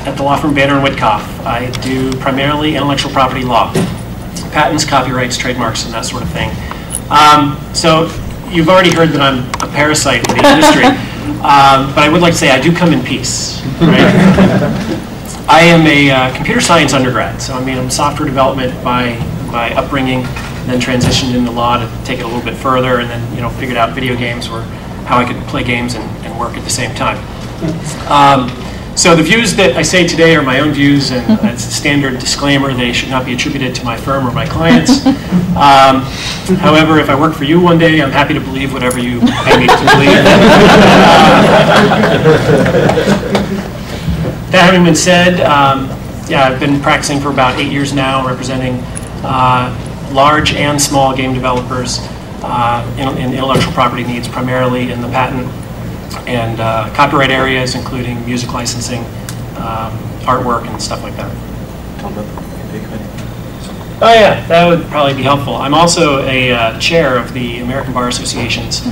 at the law firm Banner & Witkoff. I do primarily intellectual property law, patents, copyrights, trademarks, and that sort of thing. So you've already heard that I'm a parasite in the industry, but I would like to say I do come in peace. Right? I am a computer science undergrad, so I'm software development by upbringing, then transitioned into law to take it a little bit further, and then figured out video games or how I could play games and work at the same time. So the views that I say today are my own views, and it's a standard disclaimer. They should not be attributed to my firm or my clients. However, if I work for you one day, I'm happy to believe whatever you pay me to believe. That having been said, yeah, I've been practicing for about 8 years now, representing large and small game developers in intellectual property needs, primarily in the patent and copyright areas, including music licensing, artwork, and stuff like that. Oh yeah, that would probably be helpful. I'm also a chair of the American Bar Association's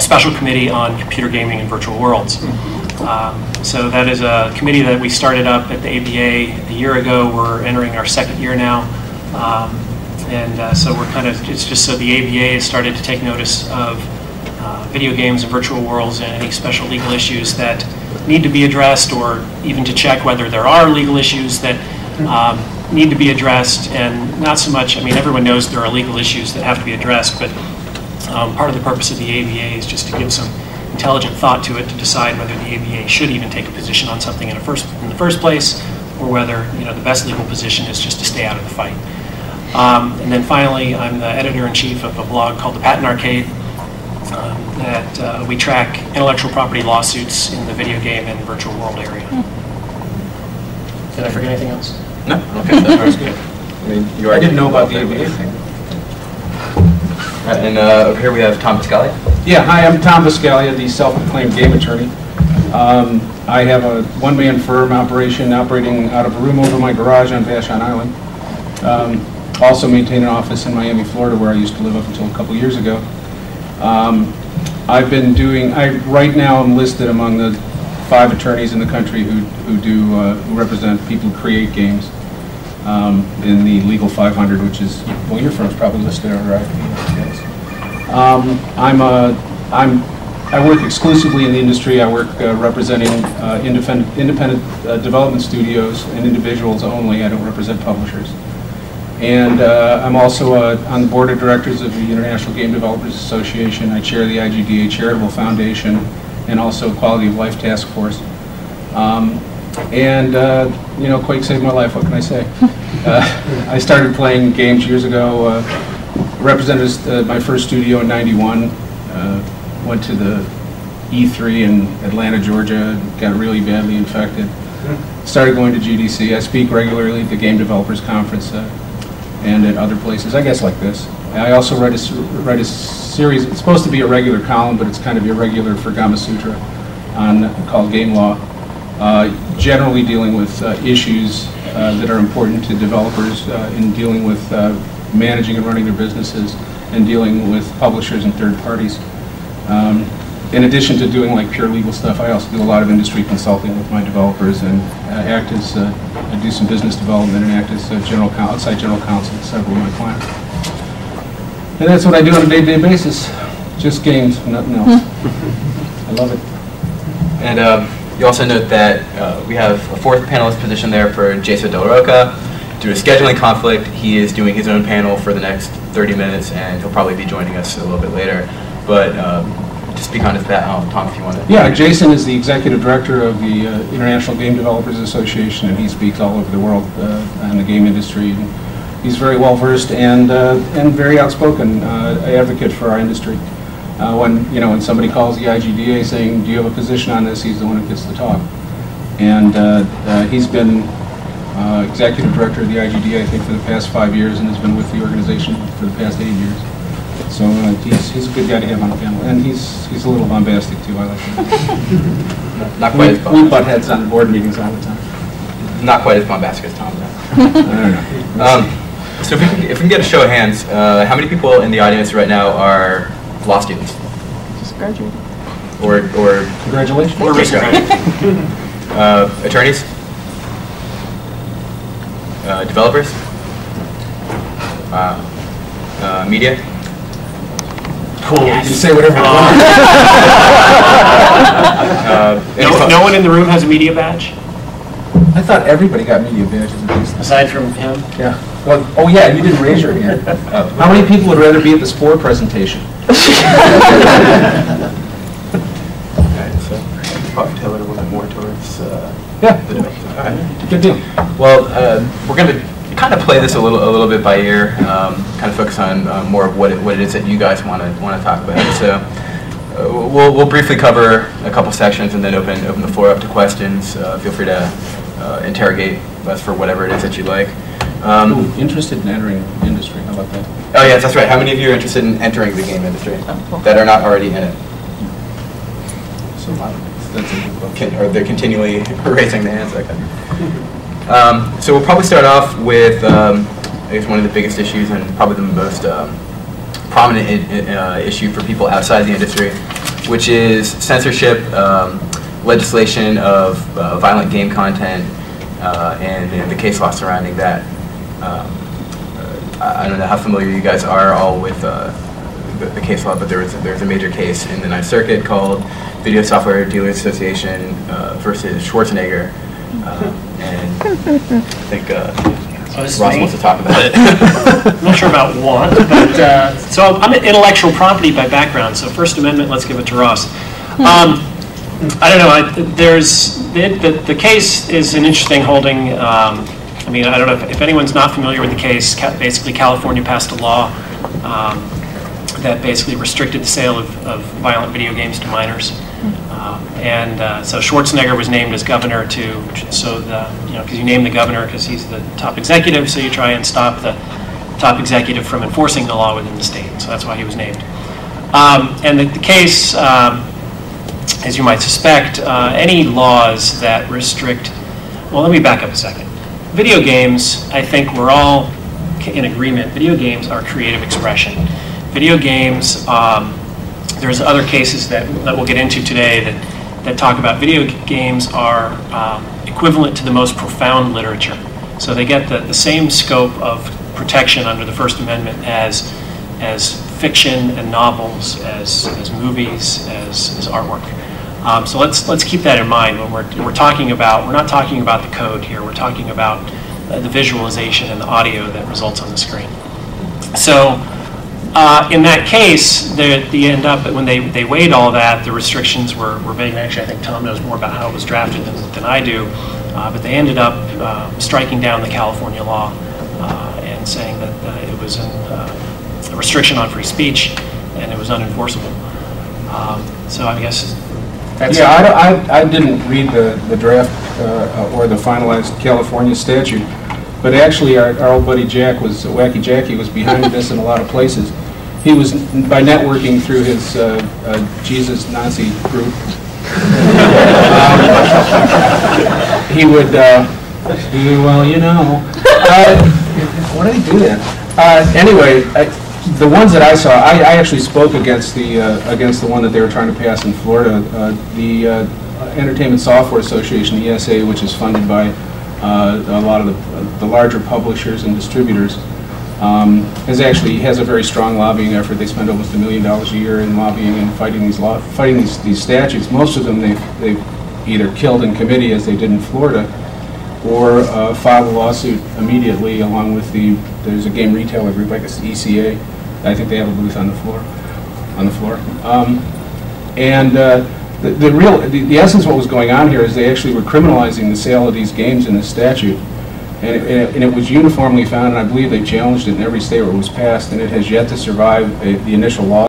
Special Committee on Computer Gaming and Virtual Worlds. So that is a committee that we started up at the ABA a year ago. We're entering our second year now. So we're it's just so the ABA has started to take notice of video games and virtual worlds and any special legal issues that need to be addressed, or even to check whether there are legal issues that need to be addressed. And not so much, everyone knows there are legal issues that have to be addressed, but part of the purpose of the ABA is just to give some intelligent thought to it, to decide whether the ABA should even take a position on something in the first place, or whether the best legal position is just to stay out of the fight. And then finally, I'm the editor-in-chief of a blog called the Patent Arcade, that we track intellectual property lawsuits in the video game and virtual world area. Did I forget anything else? No. Okay, that was good. I didn't know about the ABA thing. And over here we have Tom Buscaglia. Yeah, hi, I'm Tom Buscaglia, the self-proclaimed game attorney. I have a one-man firm operating out of a room over my garage on Vashon Island. Also maintain an office in Miami, Florida, where I used to live up until a couple years ago. Right now I'm listed among the 5 attorneys in the country who represent people who create games in the Legal 500, which is, well, your firm's probably listed under IP. I work exclusively in the industry. I work representing independent development studios and individuals only. I don't represent publishers. And I'm also on the board of directors of the International Game Developers Association. I chair the IGDA Charitable Foundation and also Quality of Life Task Force. Quake saved my life, what can I say? I started playing games years ago, represented my first studio in '91, went to the E3 in Atlanta, Georgia, got really badly infected. Started going to GDC. I speak regularly at the Game Developers Conference and at other places, I guess like this. I also write a series, it's supposed to be a regular column, but it's kind of irregular for Gama Sutra, called Game Law, generally dealing with issues that are important to developers in dealing with managing and running their businesses and dealing with publishers and third parties. In addition to doing like pure legal stuff, I also do a lot of industry consulting with my developers and act as, I do some business development and act as outside general counsel to several of my clients. And that's what I do on a day-to-day basis. Just games, nothing else. I love it. And you also note that we have a 4th panelist position there for Jason Del Roca. Due to scheduling conflict, he is doing his own panel for the next 30 minutes, and he'll probably be joining us a little bit later. But to speak on his behalf, Tom, if you want to. Yeah, Jason is the executive director of the International Game Developers Association, and he speaks all over the world in the game industry. And he's very well versed and very outspoken advocate for our industry. When somebody calls the IGDA saying, "Do you have a position on this?" he's the one that gets to talk. And he's been executive director of the IGDA, I think, for the past 5 years, and has been with the organization for the past 8 years. So he's a good guy to have on the panel, and he's a little bombastic too. I like him. Not quite as bombastic. We butt heads on board meetings all the time. Not quite as bombastic as Tom, though. I don't know. So if we can get a show of hands, how many people in the audience right now are law students? Just graduated. Or congratulations. Or recent graduate. Attorneys? Developers? Media? Cool. You can say whatever you want. No one in the room has a media badge? I thought everybody got media badges at least. Aside from him? Yeah. Well, oh yeah, you didn't raise your hand. How many people would rather be at the SPORE presentation? Probably tailor it a little bit more towards Yeah. the developers. All right. Good deal. Well, we're going to kind of play this a little bit by ear, kind of focus on more of what it is that you guys want to talk about. So we'll briefly cover a couple sections and then open the floor up to questions. Feel free to interrogate us for whatever it is that you'd like. Ooh, interested in entering the industry. How about that? Oh yes, that's right. How many of you are interested in entering the game industry that are not already in it? So that's a good question. Or they're continually raising their hands? Okay. So we'll probably start off with, I guess, one of the biggest issues and probably the most prominent issue for people outside the industry, which is censorship, legislation of violent game content, and the case law surrounding that. I don't know how familiar you guys are all with the case law, but there's a major case in the Ninth Circuit called Video Software Dealers Association versus Schwarzenegger. And I think Ross wants to talk about it. I'm not sure about what, but so I'm an intellectual property by background. So First Amendment, let's give it to Ross. I don't know. The case is an interesting holding. I mean, I don't know if anyone's not familiar with the case. Basically, California passed a law that basically restricted the sale of violent video games to minors. So Schwarzenegger was named as governor because you name the governor because he's the top executive, so you try and stop the top executive from enforcing the law within the state. So that's why he was named. And the case, as you might suspect, any laws that restrict, well, let me back up a second. Video games, I think we're all in agreement, video games are creative expression. Video games, there's other cases that we'll get into today that talk about video games are equivalent to the most profound literature. So they get the same scope of protection under the First Amendment as fiction and novels, as movies, as artwork. So let's keep that in mind when we're talking about. We're not talking about the code here. We're talking about the visualization and the audio that results on the screen. So. In that case, they end up, when they weighed all that, the restrictions were vague. Actually, I think Tom knows more about how it was drafted than I do. But they ended up striking down the California law and saying that it was a restriction on free speech and it was unenforceable. So I guess that's it. I didn't read the draft or the finalized California statute. But actually, our old buddy Wacky Jackie was behind this in a lot of places. He was, by networking through his Jesus Nazi group, he would, well, you know, what did he do then? Anyway, the ones that I saw, I actually spoke against the one that they were trying to pass in Florida. The Entertainment Software Association, ESA, which is funded by a lot of the larger publishers and distributors, has a very strong lobbying effort. They spend almost $1 million a year in lobbying and fighting these statutes. Most of them they've either killed in committee, as they did in Florida, or filed a lawsuit immediately. Along with there's a game retailer group, I guess ECA. I think they have a booth on the floor. The essence of what was going on here is they actually were criminalizing the sale of these games in the statute. And it was uniformly found, and I believe they challenged it in every state where it was passed, and it has yet to survive the initial law